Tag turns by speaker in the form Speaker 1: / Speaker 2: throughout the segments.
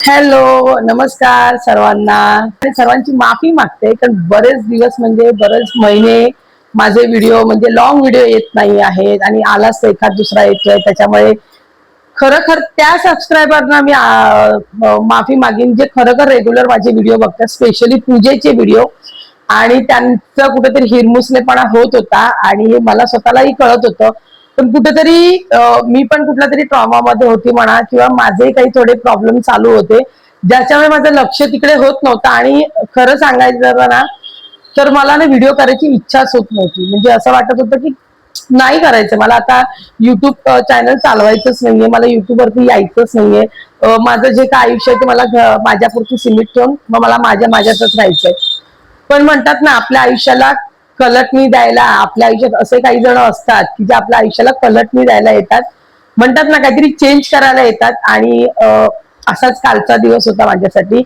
Speaker 1: Hello, नमस्कार सर्वांना. आणि सर्वांची माफी मागते कारण बरेच दिवस म्हणजे बरेच महिने माझे व्हिडिओ म्हणजे लॉंग व्हिडिओ येत नाही आहेत आणि आलाच एखाद दुसरा येतोय. त्याच्यामुळे खरं त्या सबस्क्रायबरना मी माफी मागेन जे खरं रेग्युलर माझे व्हिडिओ बघतात, स्पेशली पूजेचे व्हिडिओ. आणि त्यांचा कुठेतरी हिरमुसलेपणा होत होता आणि हे मला स्वतःलाही कळत होतं. पण कुठेतरी मी पण कुठल्या तरी ट्रॉमामध्ये होती म्हणा किंवा माझे काही थोडे प्रॉब्लेम चालू होते, ज्याच्यामुळे माझं लक्ष तिकडे होत नव्हतं. आणि खरं सांगायचं ना, तर मला ना व्हिडिओ करायची इच्छाच होत नव्हती. म्हणजे असं वाटत होतं की नाही करायचं मला आता. युट्यूब चॅनल चालवायचंच नाहीये, मला युट्यूबवरती यायचंच नाहीये. माझं जे काय आयुष्य आहे ते मला माझ्यापुरती सीमित ठेवून मग मला माझ्यातच राहायचंय. पण म्हणतात ना, आपल्या आयुष्याला कलटणी द्यायला आपल्या आयुष्यात असे काही जण असतात की जे आपल्या आयुष्याला कलटणी द्यायला येतात. म्हणतात ना, काहीतरी चेंज करायला येतात. आणि असाच कालचा दिवस होता माझ्यासाठी.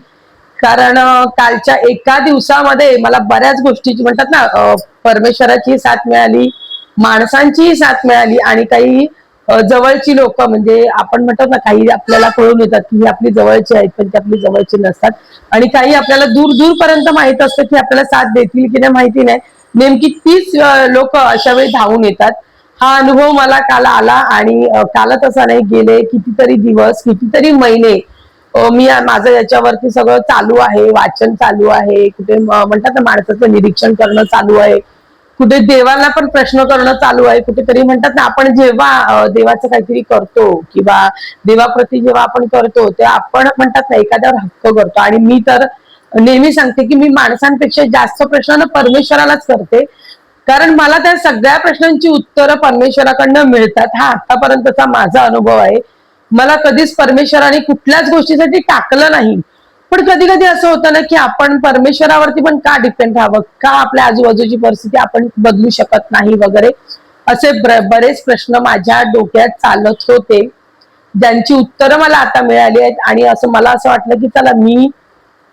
Speaker 1: कारण कालच्या एका दिवसामध्ये मला बऱ्याच गोष्टीची म्हणतात ना, परमेश्वराची साथ मिळाली, माणसांचीही साथ मिळाली आणि काही जवळची लोक म्हणजे आपण म्हणतात ना, काही आपल्याला कळून येतात की ही आपली जवळची आहेत पण ती आपली जवळची नसतात. आणि काही आपल्याला दूर दूरपर्यंत माहित असतं की आपल्याला साथ देतील की नाही माहिती नाही. नेमकी तीच लोक अशा वेळी धावून येतात. हा अनुभव मला काल आला. आणि कालच असा नाही, गेले कितीतरी दिवस कितीतरी महिने मी माझं याच्यावरती सगळं चालू आहे, वाचन चालू आहे, कुठे म्हणतात ना माणसाचं निरीक्षण करणं चालू आहे, कुठे देवाला पण प्रश्न करणं चालू आहे. कुठेतरी म्हणतात ना, आपण जेव्हा देवाचं काहीतरी करतो किंवा देवाप्रती जेव्हा आपण करतो तेव्हा आपण म्हणतात ना एखाद्यावर हक्क करतो. आणि मी तर नेहमी सांगते की मी माणसांपेक्षा जास्त प्रश्न परमेश्वरालाच करते. कारण मला त्या सगळ्या प्रश्नांची उत्तरं परमेश्वराकडनं मिळतात. हा आतापर्यंतचा माझा अनुभव आहे. मला कधीच परमेश्वराने कुठल्याच गोष्टीसाठी टाकलं नाही. पण कधी कधी असं होतं ना की आपण परमेश्वरावरती पण का डिपेंड राहावं, का आपल्या आजूबाजूची परिस्थिती आपण बदलू शकत नाही वगैरे असे बरेच प्रश्न माझ्या डोक्यात चालत होते, ज्यांची उत्तरं मला आता मिळाली आहेत. आणि असं मला असं वाटलं की चला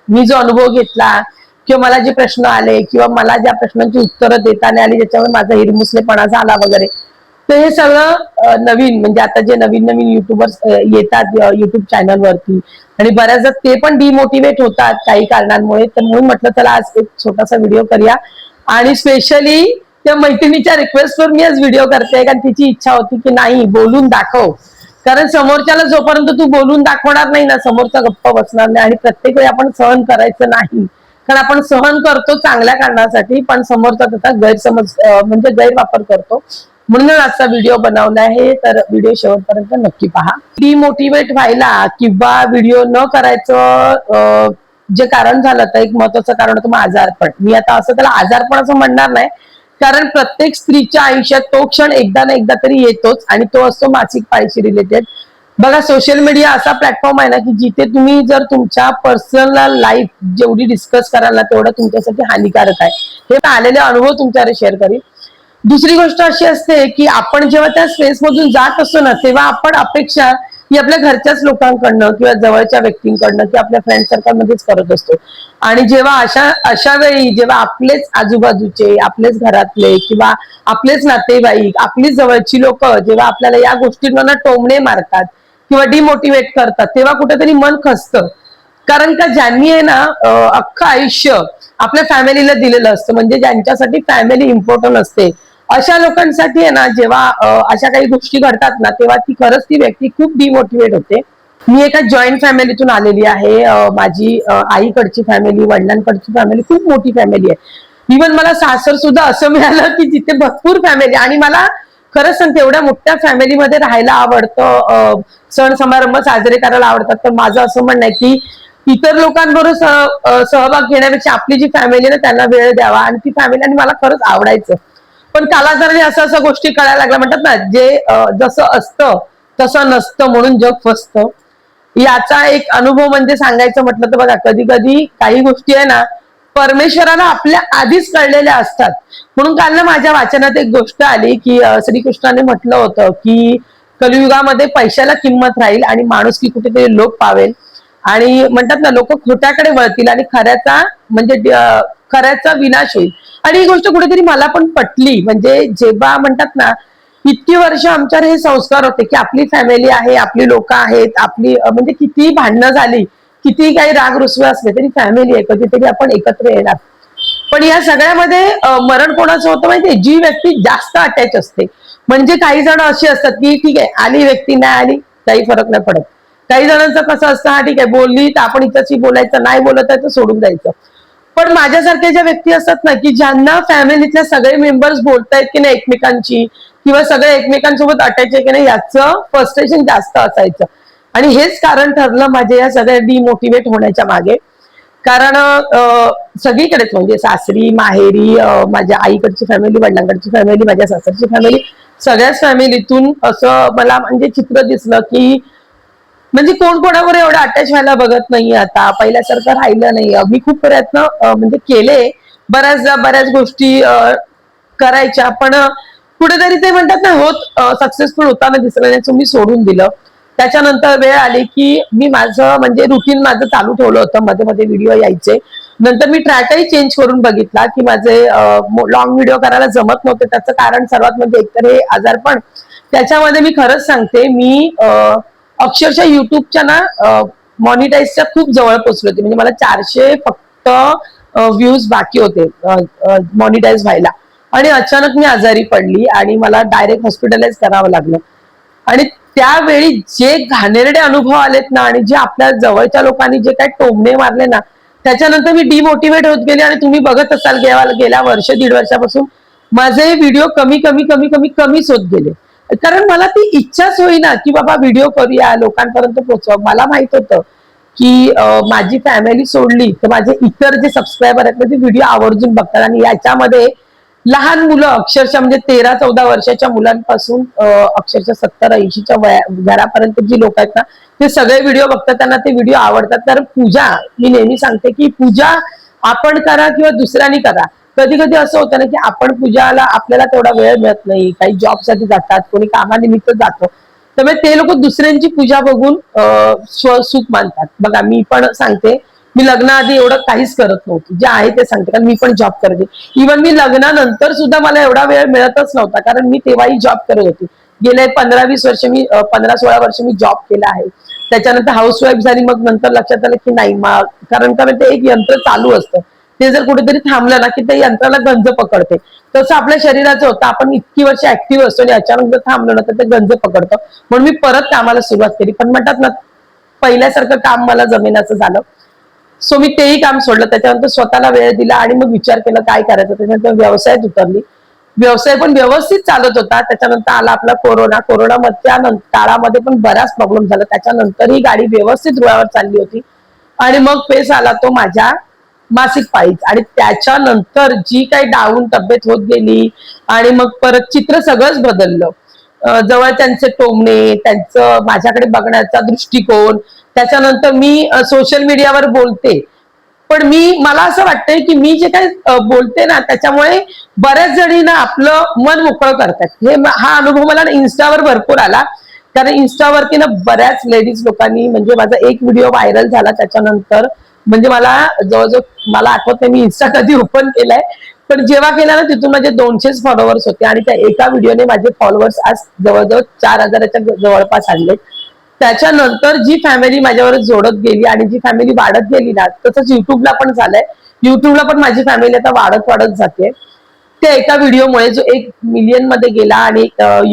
Speaker 1: मी जो अनुभव घेतला किंवा मला जे प्रश्न आले किंवा मला ज्या प्रश्नांची उत्तरं देता नाही आली ज्याच्यामुळे माझा हिरमुसलेपणा झाला वगैरे, तर हे सगळं नवीन म्हणजे आता जे नवीन नवीन युट्यूबर्स येतात युट्यूब चॅनलवरती आणि बऱ्याचदा ते पण डिमोटिवेट होतात काही कारणांमुळे. तर म्हणून म्हटलं चला आज एक छोटासा व्हिडिओ करूया. आणि स्पेशली त्या मैत्रिणीच्या रिक्वेस्टवर मी आज व्हिडिओ करते कारण तिची इच्छा होती की नाही बोलून दाखव. कारण समोरच्याला जोपर्यंत तू बोलून दाखवणार नाही ना, समोरचा गप्प बसणार नाही. आणि प्रत्येक वेळी आपण सहन करायचं नाही, कारण आपण सहन करतो चांगल्या कारणासाठी पण समोरचा त्याचा गैरसमज म्हणजे गैरवापर करतो. म्हणून आजचा व्हिडिओ बनवला आहे. तर व्हिडिओ शेवटपर्यंत नक्की पहा. डिमोटिवेट व्हायला किंवा व्हिडिओ न करायचं जे कारण झालं तर एक महत्वाचं कारण होतं आजारपण. मी आता असं त्याला आजारपण असं म्हणणार नाही, कारण प्रत्येक स्त्रीच्या आयुष्यात तो क्षण एकदा ना एकदा तरी येतोच आणि तो असतो मासिक पाळीशी रिलेटेड. बघा, सोशल मीडिया असा प्लॅटफॉर्म आहे ना की जिथे तुम्ही जर तुमच्या पर्सनल लाईफ जेवढी डिस्कस कराल ना तेवढं तुमच्यासाठी हानिकारक आहे. हे आलेले अनुभव तुमच्याकडे शेअर करीन. दुसरी गोष्ट अशी असते की आपण जेव्हा त्या स्पेस मधून जात असतो ना तेव्हा आपण अपेक्षा ही आपल्या घरच्याच लोकांकडनं किंवा जवळच्या व्यक्तींकडनं किंवा आपल्या फ्रेंड सर्कलमध्येच करत असतो. आणि जेव्हा अशा वेळी जेव्हा आपलेच आजूबाजूचे, आपलेच घरातले किंवा आपलेच नातेवाईक, आपलीच जवळची लोक जेव्हा आपल्याला या गोष्टींना टोमणे मारतात किंवा डिमोटिवेट करतात तेव्हा कुठेतरी मन खचतं. कारण का ज्यांनी आहे ना अख्खं आयुष्य आपल्या फॅमिलीला दिलेलं असतं, म्हणजे ज्यांच्यासाठी फॅमिली इम्पॉर्टंट असते, अशा लोकांसाठी आहे ना जेव्हा अशा काही गोष्टी घडतात ना तेव्हा ती खरंच ती व्यक्ती खूप डिमोटिवेट होते. मी एका जॉईंट फॅमिलीतून आलेली आहे. माझी आईकडची फॅमिली, वडिलांकडची फॅमिली खूप मोठी फॅमिली आहे. इव्हन मला सासर सुद्धा असं मिळालं की जिथे भरपूर फॅमिली. आणि मला खरंच सांगते एवढ्या मोठ्या फॅमिलीमध्ये राहायला आवडतं, सण समारंभ साजरे करायला आवडतात. तर माझं असं म्हणणं आहे की इतर लोकांबरोबर सहभाग घेण्यापेक्षा आपली जी फॅमिली ना त्यांना वेळ द्यावा. आणि ती फॅमिली आणि मला खरंच आवडायचं. पण कालांतराने असं असं गोष्टी कळायला लागल्या. म्हणतात ना, जे जसं असतं तसं नसतं म्हणून जग फसतं. याचा एक अनुभव म्हणजे सांगायचं म्हटलं तर बघा, कधी कधी काही गोष्टी आहे ना परमेश्वराला आपल्या आधीच कळलेल्या असतात. म्हणून काल ना माझ्या वाचनात एक गोष्ट आली की श्रीकृष्णाने म्हटलं होतं की कलियुगामध्ये पैशाला किंमत राहील आणि माणुसकी कुठेतरी लोप पावेल. आणि म्हणतात ना लोक खोट्याकडे वळतील आणि खऱ्याचा म्हणजे खऱ्याचा विनाश होईल. आणि ही गोष्ट कुठेतरी मला पण पटली. म्हणजे जेव्हा म्हणतात ना इतकी वर्ष आमच्यावर हे संस्कार होते की आपली फॅमिली आहे, आपली लोक आहेत, आपली म्हणजे कितीही भांडणं झाली किती काही राग रुसवे असले तरी फॅमिली आहे, कधीतरी आपण एकत्र येणार. पण या सगळ्यामध्ये मरण कोणाचं होतं माहितीये, जी व्यक्ती जास्त अटॅच असते. म्हणजे काही जण अशी असतात की ठीक आहे, आली व्यक्ती नाही आली काही फरक नाही पडत. काही जणांचं कसं असतं, हा ठीक आहे बोलली तर आपण हिच्याशी बोलायचं, नाही बोलत आहे तर सोडून द्यायचं. पण माझ्यासारख्या ज्या व्यक्ती असतात ना, की ज्यांना फॅमिलीतले सगळे मेंबर्स बोलतायत की नाही एकमेकांची, किंवा सगळे एकमेकांसोबत अटॅच आहे की नाही, याचं फ्रस्ट्रेशन जास्त असायचं. आणि हेच कारण ठरलं माझ्या या सगळ्या डिमोटिवेट होण्याच्या मागे. कारण सगळीकडेच म्हणजे सासरी माहेरी, माझ्या आईकडची फॅमिली, वडिलांकडची फॅमिली, माझ्या सासरची फॅमिली, सगळ्याच फॅमिलीतून असं मला म्हणजे चित्र दिसलं की म्हणजे कोण कोणावर एवढं अटॅच व्हायला बघत नाही आता, पहिल्यासारखं राहिलं नाही. मी खूप प्रयत्न म्हणजे केले, बऱ्याच गोष्टी करायच्या, पण कुठेतरी ते म्हणतात ना होत सक्सेसफुल होताना दिसलं नाही, सो मी सोडून दिलं. त्याच्यानंतर वेळ आली की मी माझं म्हणजे रुटीन माझं चालू ठेवलं होतं, मध्ये मध्ये व्हिडिओ यायचे. नंतर मी ट्रॅकही चेंज करून बघितला की माझे लॉंग व्हिडिओ करायला जमत नव्हते. त्याचं कारण सर्वात म्हणजे एकतर हे आजारपण. त्याच्यामध्ये मी खरंच सांगते, मी अक्षरशः युट्यूबच्या ना मॉनिटाईजच्या खूप जवळ पोहोचले होते. म्हणजे मला 400 फक्त व्ह्यूज बाकी होते मॉनिटाईज व्हायला. आणि अचानक मी आजारी पडली आणि मला डायरेक्ट हॉस्पिटलाइज करावं लागलं. आणि त्यावेळी जे घाणेरडे अनुभव आलेत ना, आणि जे आपल्या जवळच्या लोकांनी जे काही टोमणे मारले ना, त्याच्यानंतर मी डिमोटिवेट होत गेले. आणि तुम्ही बघत असाल गेल्या वर्ष दीड वर्षापासून माझे व्हिडिओ कमी कमी कमी कमी कमीच होत गेले. कारण मला ती इच्छाच होईना की बाबा व्हिडिओ करूया, लोकांपर्यंत पोहोचवा. मला माहित होतं की माझी फॅमिली सोडली तर माझे इतर जे सबस्क्रायबर आहेत ते व्हिडिओ आवर्जून बघतात. आणि याच्यामध्ये लहान मुलं अक्षरशः म्हणजे 13-14 वर्षाच्या मुलांपासून अक्षरशः 70-80च्या घरापर्यंत जी लोक आहेत ना, ते सगळे व्हिडिओ बघतात, त्यांना ते व्हिडिओ आवडतात. तर पूजा, मी नेहमी सांगते की पूजा आपण करा किंवा दुसऱ्यांनी करा. कधी कधी असं होतं ना की आपण पूजाला आपल्याला तेवढा वेळ मिळत नाही, काही जॉबसाठी जातात, कोणी कामानिमित्त जातं, त्यामुळे ते लोक दुसऱ्यांची पूजा बघून स्वसुख मानतात. बघा मी पण सांगते, मी लग्नाआधी एवढं काहीच करत नव्हती, जे आहे ते सांगते, कारण मी पण जॉब करते. इव्हन मी लग्नानंतर सुद्धा मला एवढा वेळ मिळतच नव्हता, कारण मी तेव्हाही जॉब करत होती. गेले 15-20 वर्ष मी 15-16 वर्ष मी जॉब केला आहे. त्याच्यानंतर हाऊसवाईफ झाली, मग नंतर लक्षात आलं की नाही, कारण ते एक यंत्र चालू असतं, ते जर कुठेतरी थांबलं ना की त्या यंत्राला गंज पकडते. तसं आपल्या शरीराचं होतं, आपण इतकी वर्ष ऍक्टिव्ह असतो आणि अचानक जर थांबलं ना तर ते गंज पकडतं. म्हणून मी परत कामाला सुरुवात केली. पण म्हणतात ना, पहिल्यासारखं काम मला जमेनाचं झालं. सो मी तेही काम सोडलं. त्याच्यानंतर स्वतःला वेळ दिला आणि मग विचार केला काय करायचं. त्याच्यानंतर व्यवसायात उतरली. व्यवसाय पण व्यवस्थित चालत होता. त्याच्यानंतर आला आपला कोरोनाच्या काळामध्ये पण बराच प्रॉब्लेम झाला. त्याच्यानंतर ही गाडी व्यवस्थित रुळावर चालली होती. आणि मग पेस आला तो माझ्या मासिक पाळीच. आणि त्याच्यानंतर जी काही डाऊन तब्येत होत गेली आणि मग परत चित्र सगळंच बदललं. जवळच्यांचे टोमणे, त्यांचं माझ्याकडे बघण्याचा दृष्टिकोन. त्याच्यानंतर मी सोशल मीडियावर बोलते, पण मला असं वाटतंय की मी जे काही बोलते ना, त्याच्यामुळे बऱ्याच जणी ना आपलं मन मोकळं करतात. हा अनुभव मला इन्स्टावर भरपूर आला. कारण इन्स्टावरती ना बऱ्याच लेडीज लोकांनी, म्हणजे माझा एक व्हिडिओ व्हायरल झाला त्याच्यानंतर, म्हणजे मला जवळजवळ मला आठवत नाही मी इन्स्टा कधी ओपन केलाय, पण जेव्हा केला ना तिथून माझे 200 फॉलोअर्स होते. आणि त्या एका व्हिडिओने माझे फॉलोअर्स आज जवळजवळ 4000च्या जवळपास आणले. त्याच्यानंतर जी फॅमिली माझ्यावर जोडत गेली आणि जी फॅमिली वाढत गेली ना, तसंच युट्यूबला पण झालंय. युट्यूबला पण माझी फॅमिली आता वाढत जाते. त्या एका व्हिडिओमुळे जो 1 मिलियन मध्ये गेला आणि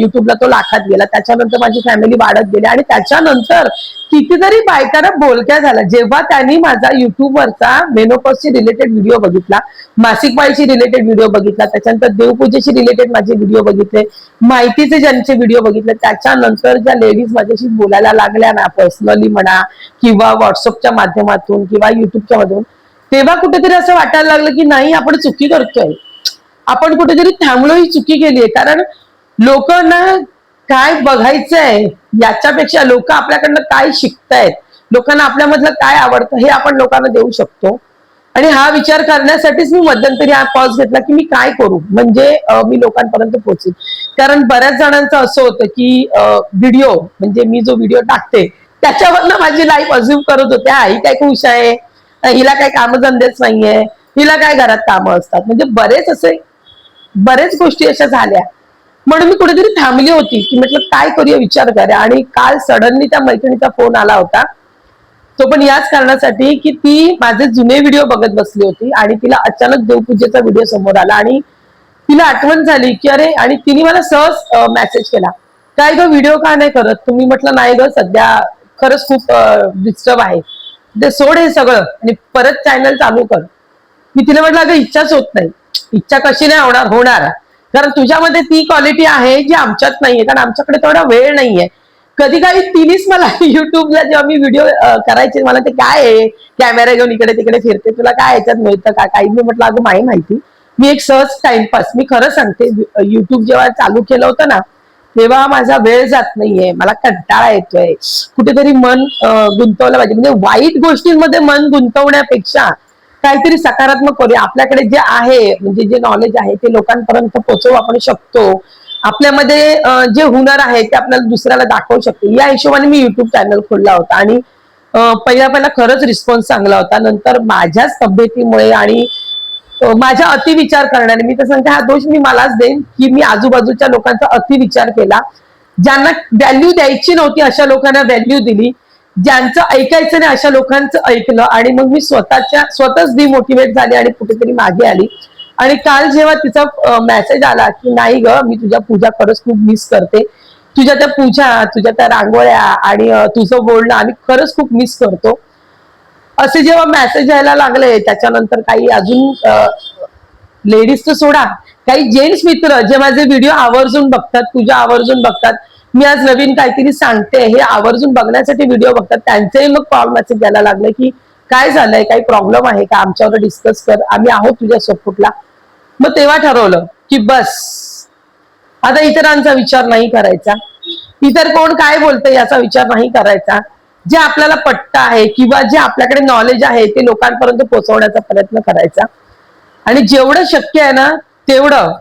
Speaker 1: युट्यूबला तो लाखात गेला. त्याच्यानंतर माझी फॅमिली वाढत गेली. आणि त्याच्यानंतर कितीतरी बायकांना बोलक्या झाला जेव्हा त्यांनी माझा युट्यूबवरचा मेनोपॉजशी रिलेटेड व्हिडिओ बघितला, मासिक पाळीशी रिलेटेड व्हिडिओ बघितला, त्याच्यानंतर देवपूजेशी रिलेटेड माझे व्हिडिओ बघितले, माहितीचे ज्यांचे व्हिडिओ बघितले. त्याच्यानंतर ज्या लेडीज माझ्याशी बोलायला लागल्या ना, पर्सनली म्हणा किंवा व्हॉट्सअपच्या माध्यमातून किंवा युट्यूबच्या माध्यमातून, तेव्हा कुठेतरी असं वाटायला लागलं की नाही, आपण चुकी करतोय, आपण कुठेतरी थांबलो, ही चुकी केलीये. कारण लोकांना काय बघायचंय याच्यापेक्षा लोक आपल्याकडनं काय शिकतायत, लोकांना आपल्यामधलं काय आवडतं हे आपण लोकांना देऊ शकतो. आणि हा विचार करण्यासाठीच मी मध्यंतरी हा पॉज घेतला की मी काय करू, म्हणजे मी लोकांपर्यंत पोहोचेल. कारण बऱ्याच जणांचं असं होतं की व्हिडिओ, म्हणजे मी जो व्हिडिओ टाकते त्याच्यावरनं माझी लाईफ अज्युम करत होते, ही काय खुश आहे, हिला काय कामधंदेच नाहीये, हिला काय घरात कामं असतात. म्हणजे बरेच गोष्टी अशा झाल्या. म्हणून मी कुठेतरी थांबली होती की म्हटलं काय करूया, विचार करूया. आणि काल सडनली त्या मैत्रिणीचा फोन आला होता. तो पण याच कारणासाठी की ती माझे जुने व्हिडिओ बघत बसली होती आणि तिला अचानक देवपूजेचा व्हिडिओ समोर आला आणि तिला आठवण झाली की अरे, आणि तिने मला सहज मेसेज केला, काय ग व्हिडिओ का नाही करत तुम्ही? म्हटलं नाही ग, सध्या खरंच खूप डिस्टर्ब आहे, ते सोड हे सगळं आणि परत चॅनल चालू कर. मी तिला म्हटलं अगं इच्छाच होत नाही. इच्छा कशी नाही होणार कारण तुझ्यामध्ये ती क्वालिटी आहे जी आमच्यात नाहीये, कारण आमच्याकडे तेवढा वेळ नाहीये. कधी काही तिनेच मला युट्यूबला जेव्हा मी व्हिडिओ करायचे, मला ते काय आहे कॅमेरा घेऊन इकडे तिकडे फिरते, तुला काय याच्यात मिळतं का काही? मी म्हटलं अगं माही माहिती, मी एक सहज टाइमपास, मी खरं सांगते युट्यूब जेव्हा चालू केलं होतं ना तेव्हा माझा वेळ जात नाहीये, मला कंटाळा येतोय, कुठेतरी मन गुंतवलं पाहिजे. म्हणजे वाईट गोष्टींमध्ये मन गुंतवण्यापेक्षा काहीतरी सकारात्मक करूया. आपल्याकडे जे आहे म्हणजे जे नॉलेज आहे ते लोकांपर्यंत पोहोचवू आपण शकतो. आपल्यामध्ये जे हुनर आहे ते आपल्याला दुसऱ्याला दाखवू शकतो. या हिशोबाने मी युट्यूब चॅनल खोलला होता आणि पहिला खरंच रिस्पॉन्स चांगला होता. नंतर माझ्याच तब्येतीमुळे आणि माझ्या अतिविचार करण्याने, मी तर सांगते हा दोष मी मलाच देईन की मी आजूबाजूच्या लोकांचा अतिविचार केला. ज्यांना व्हॅल्यू द्यायची नव्हती अशा लोकांना व्हॅल्यू दिली, ज्यांचं ऐकायचं नाही अशा लोकांचं ऐकलं आणि मग मी स्वतःच डिमोटिवेट झाले आणि कुठेतरी मागे आली. आणि काल जेव्हा तिचा मेसेज आला की नाही ग, मी तुझ्या पूजा खरंच खूप मिस करते, तुझ्या त्या पूजा, तुझ्या त्या रांगोळ्या आणि तुझं बोलणं आम्ही खरंच खूप मिस करतो, असे जेव्हा मेसेज यायला लागले त्याच्यानंतर काही अजून लेडीज तर सोडा, काही जेंट्स मित्र जे माझे व्हिडिओ आवर्जून बघतात, पूजा आवर्जून बघतात, मी आज नवीन काहीतरी सांगते हे आवर्जून बघण्यासाठी व्हिडिओ बघतात, त्यांचेही मग कॉल मेसेज यायला लागले की काय झालंय, काही प्रॉब्लेम आहे का, आमच्यावर डिस्कस कर, आम्ही आहोत तुझ्या सपोर्टला. मग तेव्हा ठरवलं की बस आता इतरांचा विचार नाही करायचा, इतर कोण काय बोलते याचा विचार नाही करायचा. जे आपल्याला पटतं आहे किंवा जे आपल्याकडे नॉलेज आहे ते लोकांपर्यंत पोहोचवण्याचा प्रयत्न करायचा आणि जेवढं शक्य आहे ना तेवढं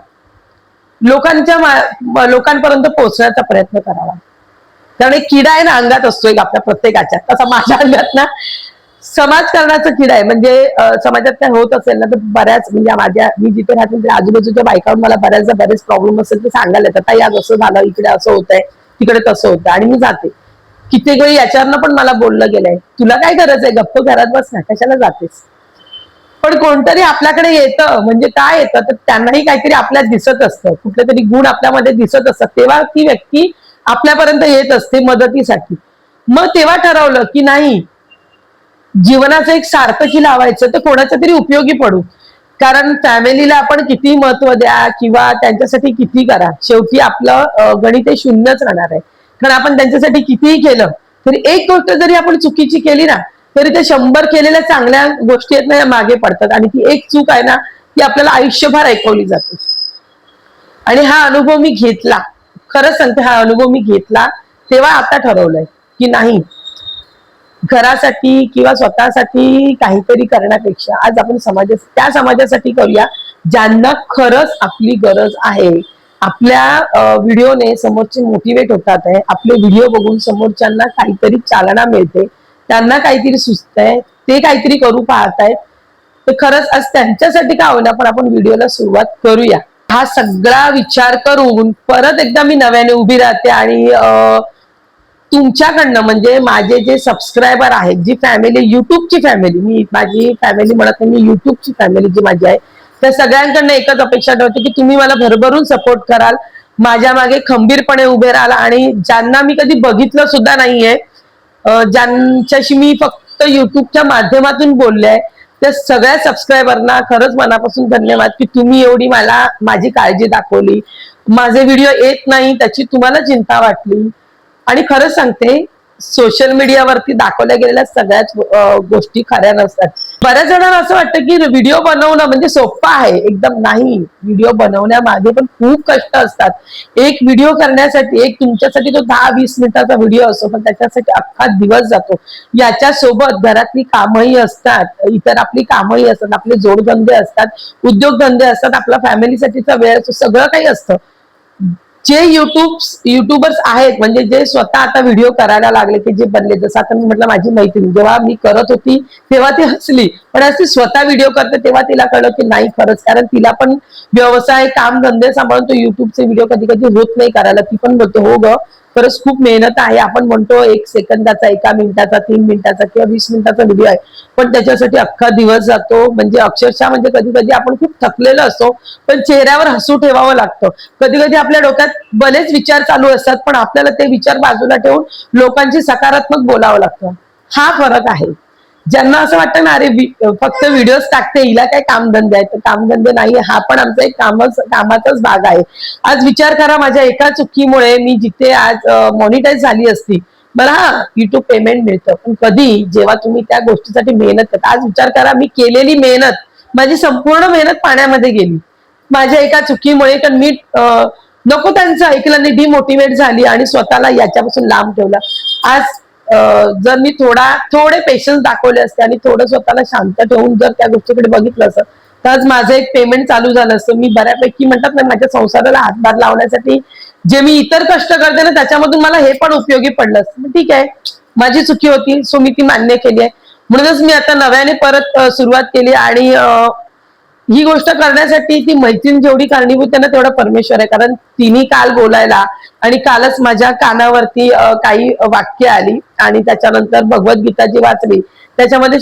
Speaker 1: लोकांपर्यंत पोहोचण्याचा प्रयत्न करावा. कारण एक किडा आहे ना अंगात असतो एक आपल्या प्रत्येकाच्या, तसा माझ्या अंगात ना समाजकारणाचा किडा आहे. म्हणजे समाजात काय होत असेल ना तर बऱ्याच, म्हणजे मी जिथे राहते आजूबाजूच्या बायकांवर मला बरेच प्रॉब्लेम असेल ते सांगायला येतात, ताई आज असं झालं, इकडे असं होतंय, तिकडे तसं होतं, आणि मी जाते. कित्येक वेळी याच्यावरनं पण मला बोललं गेलंय, तुला काय गरज आहे, गप्प घरात बस ना, कशाला जातेस. पण कोणतरी आपल्याकडे येतं, म्हणजे काय येतं तर त्यांनाही काहीतरी आपल्यात दिसत असतं, कुठले तरी गुण आपल्यामध्ये दिसत असतात, तेव्हा ती व्यक्ती आपल्यापर्यंत येत असते मदतीसाठी. मग तेव्हा ठरवलं की नाही, जीवनाचं एक सार्थकी लावायचं तर कोणाच्या तरी उपयोगी पडू. कारण फॅमिलीला आपण किती महत्व द्या किंवा त्यांच्यासाठी किती करा, शेवटी आपलं गणित हे शून्यच राहणार आहे. कारण आपण त्यांच्यासाठी कितीही केलं तरी एक गोष्ट जरी आपण चुकीची केली ना तरी ते 100 केलेल्या चांगल्या गोष्टी आहेत ना या मागे पडतात, आणि ती एक चूक आहे ना ती आपल्याला आयुष्यभर ऐकवली जाते. आणि हा अनुभव मी घेतला, खरंच सांगते, हा अनुभव मी घेतला तेव्हा आता ठरवलंय की नाही, घरासाठी किंवा स्वतःसाठी काहीतरी करण्यापेक्षा आज आपण त्या समाजासाठी करूया ज्यांना खरंच आपली गरज आहे. आपल्या व्हिडिओने समोरचे मोटिवेट होतात आहे, आपले व्हिडिओ बघून समोरच्यांना काहीतरी चालना मिळते, त्यांना काहीतरी सुचतंय, ते काहीतरी करू पाहतायत, तर खरंच आज त्यांच्यासाठी का होईना पण आपण व्हिडिओला सुरुवात करूया. हा सगळा विचार करून परत एकदा मी नव्याने उभी राहते आणि तुमच्याकडनं, म्हणजे माझे जे सबस्क्रायबर आहेत, जी फॅमिली, युट्यूबची फॅमिली, मी माझी फॅमिली म्हणत नाही, मी युट्यूबची फॅमिली जी माझी आहे, त्या सगळ्यांकडनं एकच अपेक्षा ठेवते की तुम्ही मला भरभरून सपोर्ट कराल, माझ्या मागे खंबीरपणे उभे राहाल, आणि ज्यांना मी कधी बघितलं सुद्धा नाहीये, ज्यांच्याशी मी फक्त युट्यूबच्या माध्यमातून बोलले आहे, त्या सगळ्या सबस्क्रायबरना खरंच मनापासून धन्यवाद की तुम्ही एवढी मला माझी काळजी दाखवली, माझे व्हिडिओ येत नाही त्याची तुम्हाला चिंता वाटली. आणि खरंच सांगते, सोशल मीडियावरती दाखवल्या गेलेल्या सगळ्याच गोष्टी खऱ्या नसतात. बऱ्याच जणांना असं वाटतं की व्हिडिओ बनवणं म्हणजे सोपं आहे, एकदम नाही. व्हिडिओ बनवण्यामागे पण खूप कष्ट असतात. एक व्हिडिओ करण्यासाठी, एक तुमच्यासाठी तो 10-20 मिनिटाचा व्हिडिओ असतो, पण त्याच्यासाठी अख्खा दिवस जातो. याच्यासोबत घरातली कामही असतात, इतर आपली कामही असतात, आपले जोडधंदे असतात, उद्योगधंदे असतात, आपला फॅमिलीसाठीचा वेळ असतो, सगळं काही असतं. जे युट्यूबर्स आहेत, म्हणजे जे स्वतः आता व्हिडिओ करायला लागले, की जे बनले, जसं आता मी म्हटलं माझी मैत्रीण जेव्हा मी करत होती तेव्हा ती हसली, पण आज ती स्वतः व्हिडिओ करते तेव्हा तिला कळलं की नाही खरंच, कारण तिला पण व्यवसाय, काम धंदे सांभाळून तो युट्यूबचे व्हिडिओ कधी कधी होत नाही करायला. ती पण बोलते हो ग, खरंच खूप मेहनत आहे. आपण म्हणतो 1 सेकंदाचा, 1 मिनिटाचा, 3 मिनिटाचा किंवा 20 मिनिटाचा व्हिडिओ आहे, पण त्याच्यासाठी अख्खा दिवस जातो. म्हणजे अक्षरशः म्हणजे कधी कधी आपण खूप थकलेलो असतो, पण चेहऱ्यावर हसू ठेवावं लागतं. कधी कधी आपल्या डोक्यात बरेच विचार चालू असतात, पण आपल्याला ते विचार बाजूला ठेवून लोकांची सकारात्मक बोलावं लागतं. हा फरक आहे. ज्यांना असं वाटतं ना, अरे फक्त व्हिडिओज टाकते, हिला काय कामधंदे आहेत, तर कामधंदे नाही, हा पण आमचा एक कामाचाच भाग आहे. आज विचार करा, माझ्या एका चुकीमुळे मी जिथे आज मॉनिटाईज झाली असती, मला युट्यूब पेमेंट मिळतं, पण कधी, जेव्हा तुम्ही त्या गोष्टीसाठी मेहनत करता. आज विचार करा, मी केलेली मेहनत, माझी संपूर्ण मेहनत पाण्यामध्ये गेली माझ्या एका चुकीमुळे. कारण मी नको त्यांचं ऐकलं नाही, डिमोटिवेट झाली आणि स्वतःला याच्यापासून लांब ठेवलं. आज जर मी थोडे पेशन्स दाखवले असते आणि थोडं स्वतःला शांत ठेवून जर त्या गोष्टीकडे बघितलं असतं, तर आज माझं एक पेमेंट चालू झालं असतं. मी बऱ्यापैकी म्हणतात ना, माझ्या संसाराला हातभार लावण्यासाठी जे मी इतर कष्ट करते ना, त्याच्यामधून मला हे पण उपयोगी पडलं असतं. ठीक आहे, माझी चुकी होती, सो मी ती मान्य केली आहे. म्हणूनच मी आता नव्याने परत सुरुवात केली. आणि ही गोष्ट करण्यासाठी ती मैत्रीण जेवढी कारणीभूत आहे ना, तेवढा परमेश्वर आहे. कारण तिने काल बोलायला आणि कालच माझ्या कानावरती काही वाक्य आली आणि त्याच्यानंतर भगवद्गीता जी वाचली, त्याच्यामध्ये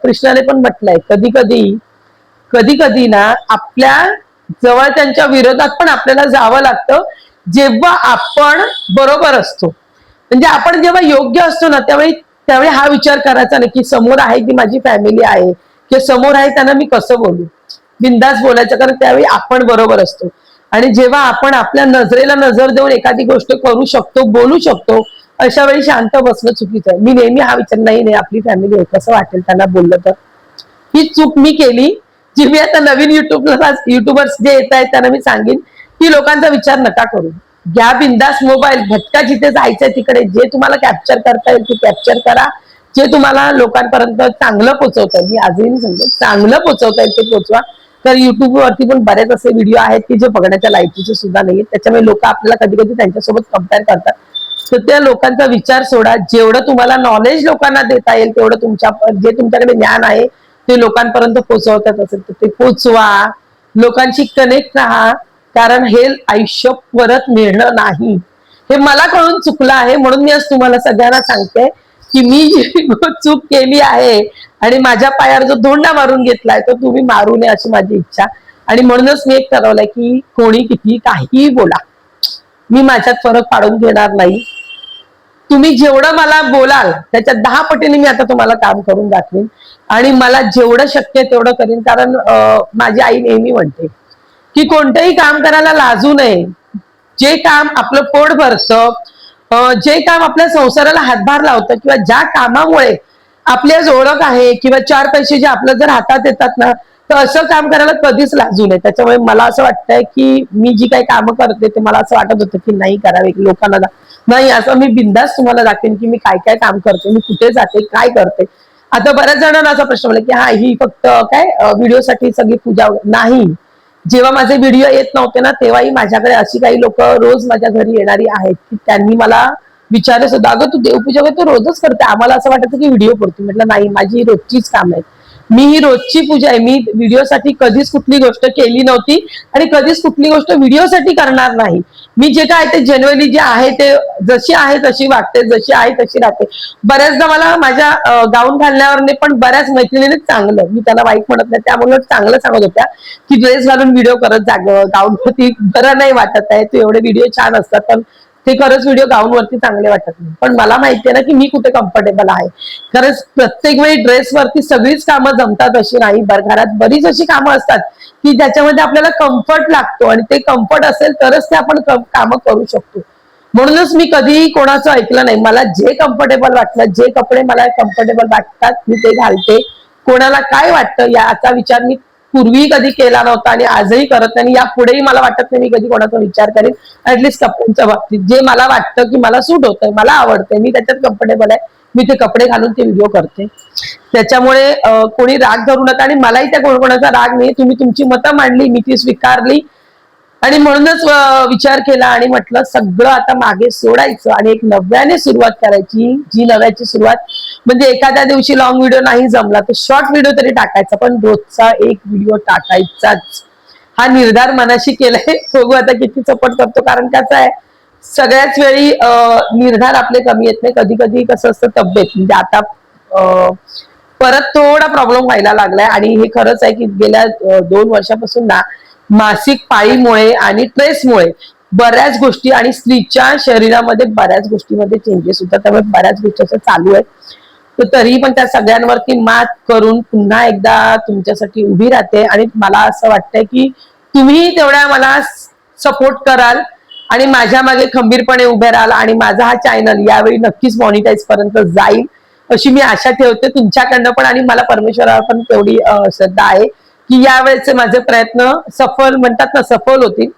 Speaker 1: कृष्णाने पण म्हटलंय, कधी कधी ना आपल्या जवळ त्यांच्या विरोधात पण आपल्याला जावं लागतं, जेव्हा आपण बरोबर असतो. म्हणजे आपण जेव्हा योग्य असतो ना, त्यावेळी हा विचार करायचा नाही की समोर आहे की माझी फॅमिली आहे, किंवा समोर आहे त्यांना मी कसं बोलू. बिंदास बोलायचं, कारण त्यावेळी आपण बरोबर असतो. आणि जेव्हा आपण आपल्या नजरेला नजर देऊन एखादी गोष्ट करू शकतो, बोलू शकतो, अशा वेळी शांत बसणं चुकीचं आहे. मी नेहमी हा विचार, नाही आपली फॅमिली आहे, कसं वाटेल त्यांना बोललं तर. ही चूक मी केली, जी मी आता नवीन युट्यूबर्स जे येत आहेत त्यांना मी सांगेन की लोकांचा विचार नका करू. घ्या बिंदास मोबाईल, भटका, जिथे जायचंय तिकडे, जे तुम्हाला कॅप्चर करता येईल ते कॅप्चर करा, जे तुम्हाला लोकांपर्यंत चांगलं पोहोचवता येईल, मी आजही सांगते, चांगलं पोहोचवता येईल ते पोहोचवा. तर युट्यूब वरती पण बरेच असे व्हिडिओ आहेत की जे बघण्याच्या लायकीचे सुद्धा नाहीये, त्याच्यामुळे लोक आपल्याला कधी कधी त्यांच्यासोबत कम्पेअर करतात. तर त्या लोकांचा विचार सोडा. जेवढं तुम्हाला नॉलेज लोकांना देता येईल तेवढं जे तुमच्याकडे ज्ञान आहे ते लोकांपर्यंत पोहोचवतात असेल तर ते पोहोचवा. लोकांशी कनेक्ट राहा, कारण हे आयुष्य परत मिळणं नाही. हे मला कळून चुकलं आहे, म्हणून मी आज तुम्हाला सगळ्यांना सांगते की मी जी चूक केली आहे आणि माझ्या पायावर जो धोंडा मारून घेतलाय तो तुम्ही मारू नये, अशी माझी इच्छा. आणि म्हणूनच मी एक ठरवलंय की कोणी किती काहीही बोला, मी माझ्यात फरक पाडून घेणार नाही. तुम्ही जेवढं मला बोलाल त्याच्या 10 पटीने मी आता तुम्हाला काम करून दाखवेन आणि मला जेवढं शक्य तेवढं करीन. कारण माझी आई नेहमी म्हणते की कोणतंही काम करायला लाजू नये. जे काम आपलं पोट भरतं, जे काम आपल्या संसाराला हातभार लावतं, किंवा ज्या कामामुळे आपली आज ओळख आहे किंवा 4 पैसे जे आपल्या जर हातात येतात ना, तर असं काम करायला कधीच लाजू नये. त्याच्यामुळे मला असं वाटतंय की मी जी काही कामं करते ते मला असं वाटत होतं की नाही करावे, लोकांना नाही, असं मी बिंदास तुम्हाला दाखवेन की मी काय काय काम करते, मी कुठे जाते, काय करते. आता बऱ्याच जणांना असा प्रश्न मला की हा, ही फक्त काय व्हिडिओसाठी सगळी पूजा नाही. जेव्हा माझे व्हिडिओ येत नव्हते ना, तेव्हाही माझ्याकडे अशी काही लोक रोज माझ्या घरी येणारी आहेत की त्यांनी मला विचारलं सुद्धा, अगं तू देवपूजा तू रोजच करते, आम्हाला असं वाटायचं की व्हिडिओ करतो. म्हटलं नाही, माझी रोजचीच काम आहे, मी ही रोजची पूजा आहे. मी व्हिडिओसाठी कधीच कुठली गोष्ट केली नव्हती आणि कधीच कुठली गोष्ट व्हिडिओसाठी करणार नाही. मी जे काय ते जनरली जे आहे ते जशी आहे तशी वागते, जशी आहे तशी राहते. बऱ्याचदा मला माझ्या गाऊन घालण्यावर पण बऱ्याच मैत्रिणीने चांगलं, मी त्याला वाईट म्हणत नाही, त्यामुळे चांगलं सांगत होत्या की ड्रेस घालून व्हिडिओ करत जाग, गाऊन वरती बरं नाही वाटत आहे, तू एवढे व्हिडिओ छान असतात पण ते खरंच व्हिडिओ गाऊन वरती चांगले वाटत नाही. पण मला माहितीये ना की मी कुठे कम्फर्टेबल आहे. खरंच प्रत्येक वेळी ड्रेसवरती सगळीच कामं जमतात अशी नाही. घरात बरीच अशी कामं असतात की ज्याच्यामध्ये आपल्याला कम्फर्ट लागतो आणि ते कम्फर्ट असेल तरच ते आपण कामं करू शकतो. म्हणूनच मी कधीही कोणाचं ऐकलं नाही. मला जे कम्फर्टेबल वाटलं, जे कपडे मला कम्फर्टेबल वाटतात मी ते घालते. कोणाला काय वाटतं याचा विचार मी पूर्वी कधी केला नव्हता आणि आजही करत नाही. यापुढेही मला वाटत नाही मी कधी कोणाचा विचार करेन. ऍटलीस्ट कपड्यांच्या बाबतीत जे मला वाटतं की मला सूट होतंय, मला आवडतंय, मी त्याच्यात कम्फर्टेबल आहे, मी ते कपडे घालून ते व्हिडिओ करते. त्याच्यामुळे कोणी राग धरू नका आणि मलाही त्या कोणाचा राग नाही. तुम्ही तुमची मतं मांडली, मी ती स्वीकारली आणि म्हणूनच विचार केला आणि म्हटलं सगळं आता मागे सोडायचं आणि एक नव्याने सुरुवात करायची. जी नव्याची सुरुवात म्हणजे एखाद्या दिवशी लॉंग व्हिडिओ नाही जमला तर शॉर्ट व्हिडिओ तरी टाकायचा, पण रोजचा एक व्हिडिओ टाकायचाच. हा निर्धार मनाशी केलाय. बघू आता किती सपोर्ट करतो, कारण कसं आहे सगळ्याच वेळी निर्धार आपले कमी येत नाही. कधी कधी कसं असतं, तब्येत म्हणजे आता परत थोडा प्रॉब्लेम व्हायला लागलाय आणि हे खरंच आहे की गेल्या 2 वर्षापासून ना मासिक पाळीमुळे आणि स्ट्रेसमुळे बऱ्याच गोष्टी आणि स्त्रीच्या शरीरामध्ये बऱ्याच गोष्टीमध्ये चेंजेस होतात. त्यामुळे बऱ्याच गोष्टी असं चालू आहेत. तर तरी पण त्या सगळ्यांवरती मात करून पुन्हा एकदा तुमच्यासाठी उभी राहते आणि मला असं वाटतंय की तुम्ही तेवढ्या मला सपोर्ट कराल आणि माझ्या मागे खंबीरपणे उभे राहाल आणि माझा हा चॅनल यावेळी नक्कीच मॉनिटाईज पर्यंत जाईल अशी मी आशा ठेवते तुमच्याकडनं पण. आणि मला परमेश्वरावर पण तेवढी श्रद्धा आहे की यावेळेचे माझे प्रयत्न सफल म्हणतात ना, सफल होतील.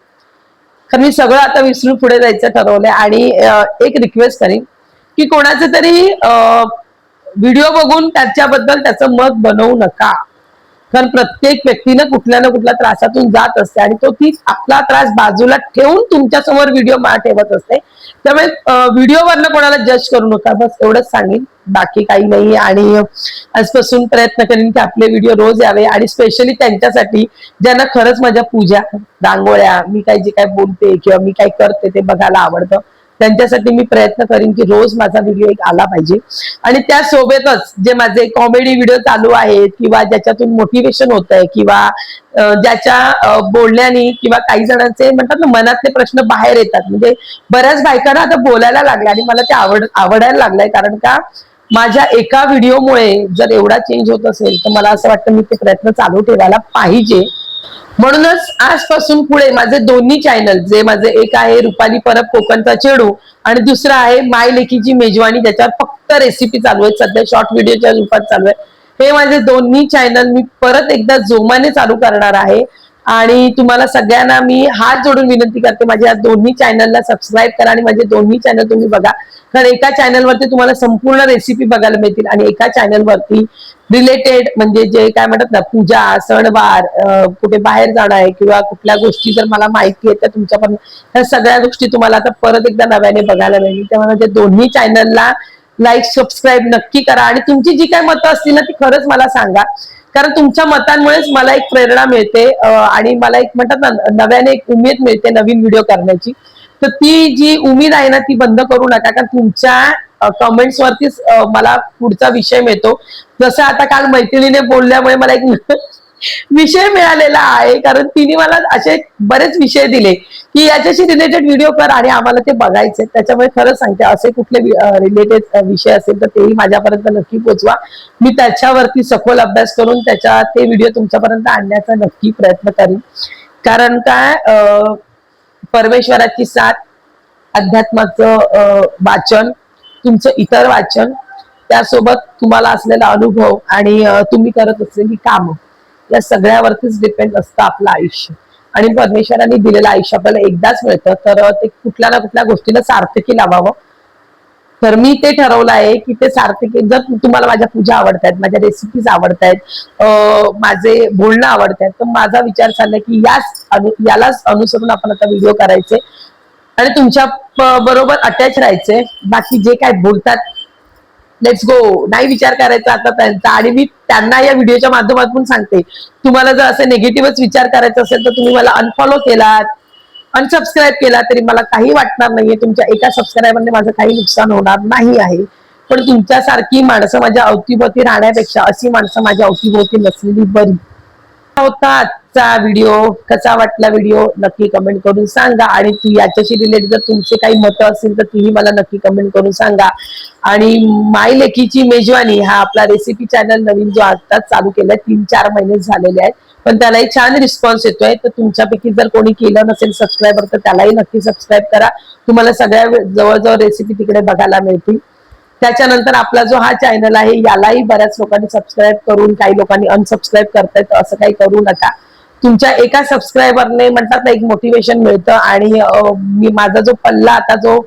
Speaker 1: कारण मी सगळं आता विसरून पुढे जायचं ठरवलंय. आणि एक रिक्वेस्ट करीन की कोणाचे तरी व्हिडिओ बघून त्याच्याबद्दल त्याचं मत बनवू नका. कारण प्रत्येक व्यक्तीनं कुठल्या ना कुठल्या त्रासातून जात असते आणि तो ती आपला त्रास बाजूला ठेवून तुमच्या समोर व्हिडिओ ठेवत असते. त्यामुळे व्हिडिओवरनं कोणाला जज करू नका, बस एवढंच सांगेन, बाकी काही नाही. आणि आजपासून प्रयत्न करेन की आपले व्हिडिओ रोज यावे आणि स्पेशली त्यांच्यासाठी ज्यांना खरंच माझ्या पूजा, रांगोळ्या, मी काय जे काय बोलते किंवा मी काय करते ते बघायला आवडतं, त्यांच्यासाठी मी प्रयत्न करीन की रोज माझा व्हिडिओ एक आला पाहिजे. आणि त्यासोबतच जे माझे कॉमेडी व्हिडिओ चालू आहेत किंवा ज्याच्यातून मोटिवेशन होत आहे किंवा ज्याच्या बोलण्याने किंवा काही जणांचे म्हणतात ना मनातले प्रश्न बाहेर येतात. म्हणजे बऱ्याच बायकांना आता बोलायला लागल्या आणि मला ते आवडायला लागलंय. कारण का माझ्या एका व्हिडिओमुळे जर एवढा चेंज होत असेल तर मला असं वाटतं मी ते प्रयत्न चालू ठेवायला पाहिजे. म्हणूनच आजपासून पुढे माझे दोन्ही चॅनल, जे माझे एक आहे रुपाली परब कोकणचा चेडू आणि दुसरं आहे माय लेकीची मेजवानी, ज्याच्यावर फक्त रेसिपी चालू आहेत, सध्या शॉर्ट व्हिडिओच्या रूपात चालू आहे. हे माझे दोन्ही चॅनल मी परत एकदा जोमाने चालू करणार आहे. आणि तुम्हाला सगळ्यांना मी हात जोडून विनंती करते, माझ्या दोन्ही चॅनलला सबस्क्राईब करा आणि माझे दोन्ही चॅनल तुम्ही बघा. कारण एका चॅनलवरती तुम्हाला संपूर्ण रेसिपी बघायला मिळतील आणि एका चॅनलवरती रिलेटेड म्हणजे जे काय म्हणतात ना, पूजा, सणवार, कुठे बाहेर जाणं आहे किंवा कुठल्या गोष्टी जर मला माहिती आहे तर तुमच्यापर्यंत ह्या सगळ्या गोष्टी तुम्हाला आता परत एकदा नव्याने बघायला मिळतील. तेव्हा म्हणजे दोन्ही चॅनलला लाईक, सबस्क्राईब नक्की करा आणि तुमची जी काय मतं असतील ना ती खरंच मला सांगा. कारण तुमच्या मतांमुळेच मला एक प्रेरणा मिळते आणि मला एक म्हणतात ना नव्याने एक उमेद मिळते नवीन व्हिडिओ करण्याची. तर ती जी उमेद आहे ना ती बंद करू नका, कारण तुमच्या कमेंट्स वरतीच मला पुढचा विषय मिळतो. जसं आता काल मैत्रिणीने बोलल्यामुळे मला एक विषय मिळालेला आहे, कारण तिने मला असे बरेच विषय दिले की याच्याशी रिलेटेड व्हिडिओ कर आणि आम्हाला ते बघायचे. त्याच्यामुळे खरंच सांगते, असे कुठले रिलेटेड विषय असेल तर तेही माझ्यापर्यंत नक्की पोचवा. मी त्याच्यावरती सखोल अभ्यास करून ते व्हिडिओ तुमच्यापर्यंत आणण्याचा नक्की प्रयत्न करीन. कारण काय परमेश्वराची साथ, अध्यात्माचं वाचन, तुमचं इतर वाचन, त्यासोबत तुम्हाला असलेला अनुभव आणि तुम्ही करत असलेली कामं, या सगळ्यावरतीच डिपेंड असतं आपलं आयुष्य. आणि परमेश्वरांनी दिलेलं आयुष्य आपल्याला एकदाच मिळतं, तर ते कुठल्या ना कुठल्या गोष्टीला सार्थकी लावावं. तर मी ते ठरवलं आहे की ते सार्थकी, जर तुम्हाला माझ्या पूजा आवडतायत, माझ्या रेसिपीज आवडतायत, माझे बोलणं आवडतायत, तर माझा विचार चाललाय की यालाच अनुसरून आपण आता व्हिडिओ करायचे आणि तुमच्या बरोबर अटॅच राहायचे. बाकी जे काय बोलतात लेट्स गो, नाही विचार करायचा आता त्यांचा. आणि मी त्यांना या व्हिडिओच्या माध्यमातून सांगते, तुम्हाला जर असे निगेटिव्हच विचार करायचा असेल तर तुम्ही मला अनफॉलो केलात, अनसबस्क्राईब केला तरी मला काही वाटणार नाहीये. तुमच्या एका सबस्क्राईबरने माझं काही नुकसान होणार नाही आहे. पण तुमच्यासारखी माणसं माझ्या अवतीभोवती राहण्यापेक्षा अशी माणसं माझ्या अवतीभोवती नसलेली बरी. होता आजचा व्हिडिओ, कसा वाटला व्हिडिओ नक्की कमेंट करून सांगा. आणि याच्याशी रिलेटेड जर तुमचे काही मतं असतील तर तीही मला नक्की कमेंट करून सांगा. आणि माय लेकीची मेजवानी हा आपला रेसिपी चॅनल नवीन जो आताच चालू केलाय, 3-4 महिने झालेले आहेत, पण त्यालाही छान रिस्पॉन्स येतोय. तर तुमच्यापैकी जर कोणी केलं नसेल सबस्क्राईबर तर त्यालाही नक्की सबस्क्राईब करा. तुम्हाला सगळ्या जवळजवळ रेसिपी तिकडे बघायला मिळतील. त्याच्यानंतर आपला जो हा चॅनल आहे यालाही बऱ्याच लोकांनी सबस्क्राईब करून काही लोकांनी अनसबस्क्राईब करतायत, असं काही करू नका. तुमच्या एका सबस्क्रायबरने म्हणतात ना एक मोटिवेशन मिळतं. आणि मी माझा जो पल्ला आता जो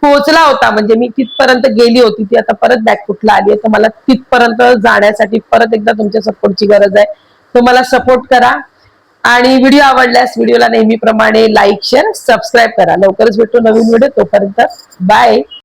Speaker 1: पोहोचला होता, म्हणजे मी तिथपर्यंत गेली होती, ती आता परत बॅकफुटला आली आहे. तर मला तिथपर्यंत जाण्यासाठी परत एकदा तुमच्या सपोर्टची गरज आहे. तर मला सपोर्ट करा आणि व्हिडिओ आवडल्यास व्हिडिओला नेहमीप्रमाणे लाईक, शेअर, सबस्क्राईब करा. लवकरच भेटू नवीन व्हिडिओ, तोपर्यंत बाय.